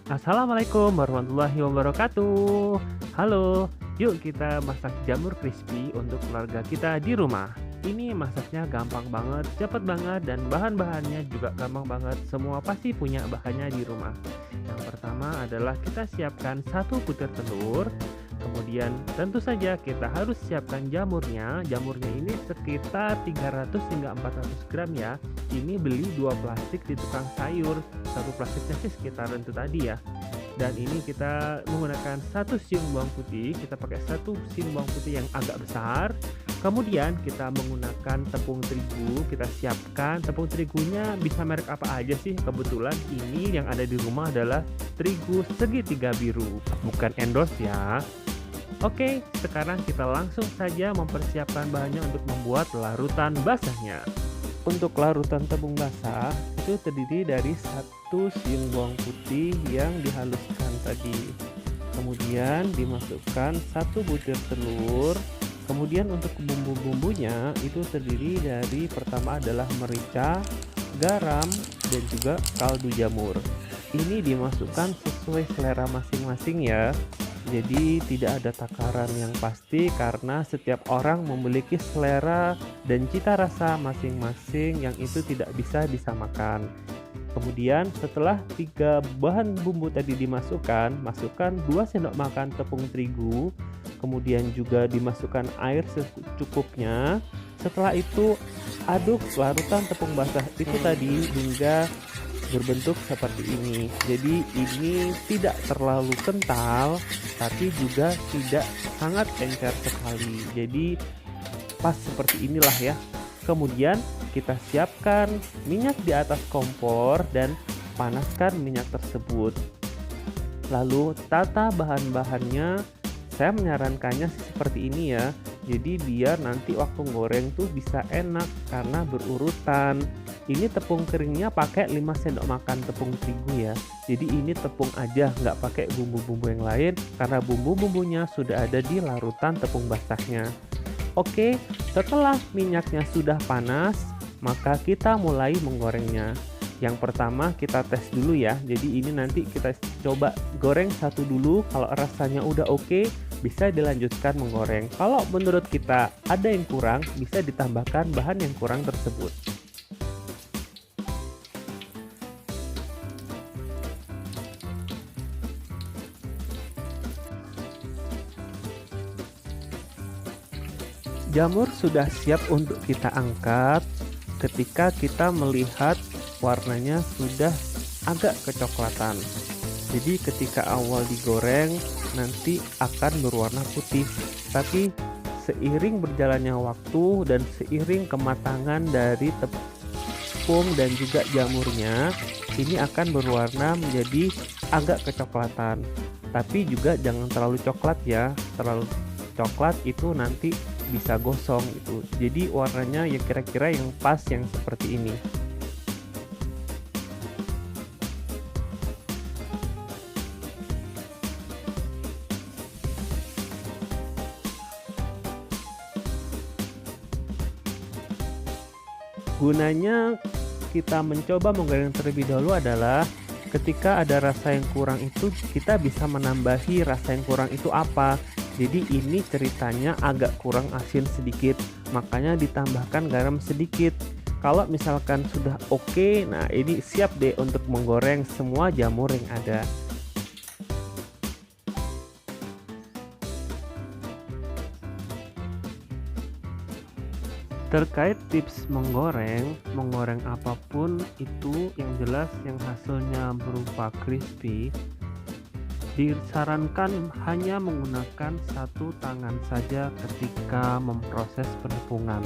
Assalamualaikum warahmatullahi wabarakatuh. Halo, yuk kita masak jamur crispy untuk keluarga kita di rumah. Ini masaknya gampang banget, cepet banget, dan bahan-bahannya juga gampang banget. Semua pasti punya bahannya di rumah. Yang pertama adalah kita siapkan satu butir telur. Kemudian tentu saja kita harus siapkan jamurnya. Jamurnya ini sekitar 300 hingga 400 gram ya. Ini beli 2 plastik di tukang sayur. Satu plastiknya sih sekitaran itu tadi ya. Dan ini kita menggunakan satu siung bawang putih. Kita pakai satu siung bawang putih yang agak besar. Kemudian kita menggunakan tepung terigu. Kita siapkan tepung terigunya bisa merek apa aja sih. Kebetulan ini yang ada di rumah adalah terigu segitiga biru, bukan endorse ya. Oke, sekarang kita langsung saja mempersiapkan bahannya untuk membuat larutan basahnya. Untuk larutan tepung basah itu terdiri dari satu siung bawang putih yang dihaluskan tadi. Kemudian dimasukkan satu butir telur. Kemudian untuk bumbu-bumbunya itu terdiri dari pertama adalah merica, garam, dan juga kaldu jamur. Ini dimasukkan sesuai selera masing-masing ya. Jadi tidak ada takaran yang pasti karena setiap orang memiliki selera dan cita rasa masing-masing yang itu tidak bisa disamakan. Kemudian setelah 3 bahan bumbu tadi dimasukkan, masukkan 2 sendok makan tepung terigu, kemudian juga dimasukkan air secukupnya. Setelah itu aduk larutan tepung basah itu tadi hingga berbentuk seperti ini. Jadi ini tidak terlalu kental tapi juga tidak sangat encer sekali. Jadi pas seperti inilah ya. Kemudian kita siapkan minyak di atas kompor dan panaskan minyak tersebut. Lalu tata bahan-bahannya. Saya menyarankannya seperti ini ya. Jadi biar nanti waktu goreng tuh bisa enak karena berurutan. Ini tepung keringnya pakai 5 sendok makan tepung terigu ya. Jadi ini tepung aja, nggak pakai bumbu-bumbu yang lain karena bumbu-bumbunya sudah ada di larutan tepung basahnya. Oke, setelah minyaknya sudah panas, maka kita mulai menggorengnya. Yang pertama kita tes dulu ya. Jadi ini nanti kita coba goreng satu dulu. Kalau rasanya udah oke, bisa dilanjutkan menggoreng. Kalau menurut kita ada yang kurang, bisa ditambahkan bahan yang kurang tersebut. Jamur sudah siap untuk kita angkat ketika kita melihat warnanya sudah agak kecoklatan. Jadi ketika awal digoreng nanti akan berwarna putih, tapi seiring berjalannya waktu dan seiring kematangan dari tepung dan juga jamurnya, ini akan berwarna menjadi agak kecoklatan. Tapi juga jangan terlalu coklat ya, terlalu coklat itu nanti bisa gosong itu. Jadi warnanya ya kira-kira yang pas yang seperti ini. Gunanya kita mencoba menggoreng terlebih dahulu adalah ketika ada rasa yang kurang itu kita bisa menambahi rasa yang kurang itu apa. Jadi ini ceritanya agak kurang asin sedikit, makanya ditambahkan garam sedikit. Kalau misalkan sudah oke, nah ini siap deh untuk menggoreng semua jamur yang ada. Terkait tips menggoreng apapun itu yang jelas yang hasilnya berupa crispy, disarankan hanya menggunakan satu tangan saja ketika memproses pengepungan,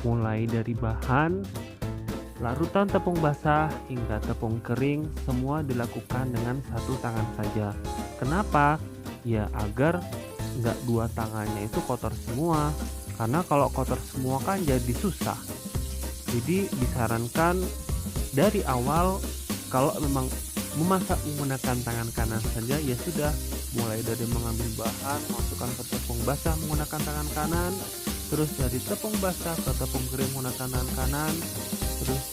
mulai dari bahan, larutan tepung basah hingga tepung kering, semua dilakukan dengan satu tangan saja. Kenapa? Ya agar nggak dua tangannya itu kotor semua, karena kalau kotor semua kan jadi susah. Jadi disarankan dari awal kalau memang memasak menggunakan tangan kanan saja ya sudah, mulai dari mengambil bahan masukkan ke tepung basah menggunakan tangan kanan, terus dari tepung basah ke tepung kering menggunakan tangan kanan, terus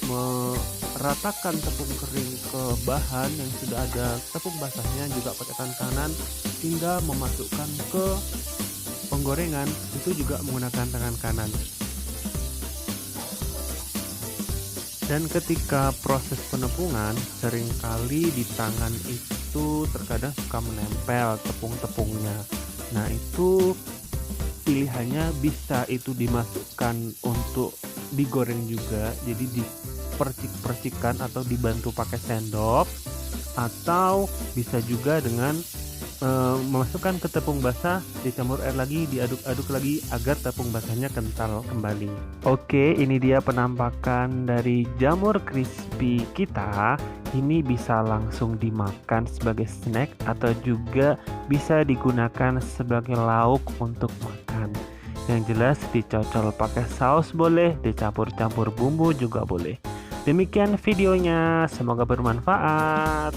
ratakan tepung kering ke bahan yang sudah ada tepung basahnya, juga pakai tangan kanan hingga memasukkan ke penggorengan, itu juga menggunakan tangan kanan. Dan ketika proses penepungan, seringkali di tangan itu terkadang suka menempel tepung-tepungnya. Nah, itu pilihannya bisa itu dimasukkan untuk digoreng juga, jadi dipercik-percikan atau dibantu pakai sendok, atau bisa juga dengan memasukkan ke tepung basah, dicampur air lagi, diaduk-aduk lagi agar tepung basahnya kental kembali. Oke, ini dia penampakan dari jamur crispy kita. Ini bisa langsung dimakan sebagai snack atau juga bisa digunakan sebagai lauk untuk makan. Yang jelas dicocol pakai saus boleh, dicampur-campur bumbu juga boleh. Demikian videonya, semoga bermanfaat.